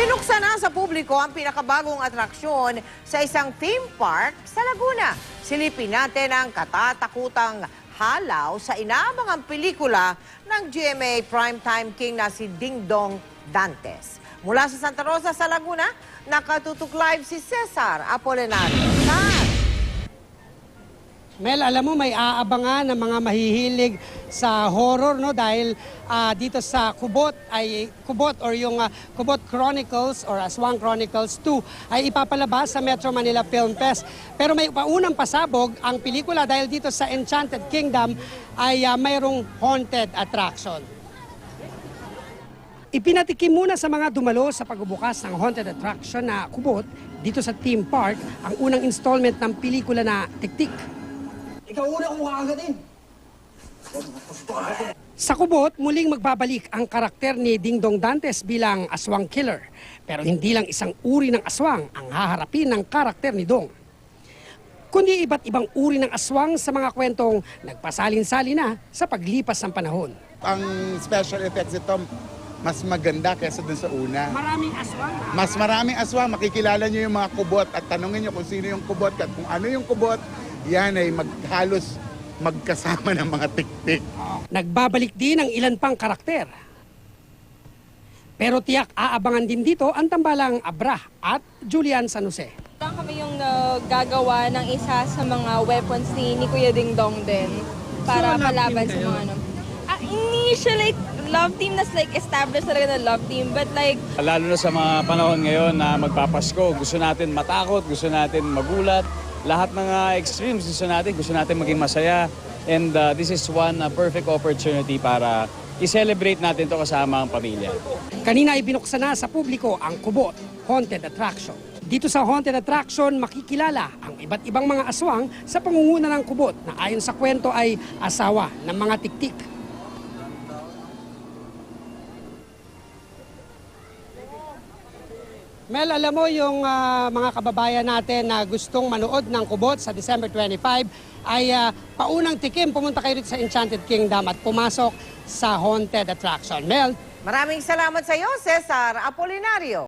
Ibinuksan na sa publiko ang pinakabagong atraksyon sa isang theme park sa Laguna. Silipin natin ang katatakutang halaw sa inaabangang pelikula ng GMA Primetime King na si Dingdong Dantes. Mula sa Santa Rosa sa Laguna, nakatutok live si Cesar Apolinario. Mel, alam mo may aabangan ng mga mahihilig sa horror, no, dahil dito sa Kubot or yung Kubot Chronicles or Aswang Chronicles 2 ay ipapalabas sa Metro Manila Film Fest. Pero may paunang pasabog ang pelikula dahil dito sa Enchanted Kingdom ay mayroong haunted attraction. Ipinatikim muna sa mga dumalo sa pagbubukas ng haunted attraction na Kubot dito sa theme park ang unang installment ng pelikula na Tiktik. Ikaw una kung makakagatin. Sa Kubot, muling magbabalik ang karakter ni Dingdong Dantes bilang aswang killer. Pero hindi lang isang uri ng aswang ang haharapin ng karakter ni Dong, kundi iba't ibang uri ng aswang sa mga kwentong nagpasalin-sali na sa paglipas ng panahon. Ang special effects ito, mas maganda kaysa dun sa una. Maraming aswang. Mas maraming aswang, makikilala nyo yung mga kubot at tanungin nyo kung sino yung kubot at kung ano yung kubot, yan ay halos magkasama ng mga tiktik. Nagbabalik din ang ilan pang karakter. Pero tiyak aabangan din dito ang tambalang Abra at Julian San Jose. Kami yung gagawa ng isa sa mga weapons ni Kuya Dingdong din para malaban sa mga ano. Initially, love team nas like established talaga na love team, but like lalo na sa mga panahon ngayon na magpapasko, gusto natin matakot, gusto natin magulat, lahat ng extremes gusto natin maging masaya, and this is one perfect opportunity para i-celebrate natin to kasama ang pamilya. Kanina ay binuksan na sa publiko ang Kubot Haunted Attraction. Dito sa Haunted Attraction, makikilala ang iba't ibang mga aswang sa pangunguna ng Kubot na ayon sa kwento ay asawa ng mga tiktik. Mel, alam mo yung mga kababayan natin na gustong manood ng Kubot sa December 25 ay paunang tikim, pumunta kayo rito sa Enchanted Kingdom at pumasok sa Haunted Attraction. Mel? Maraming salamat sa iyo, Cesar Apolinario.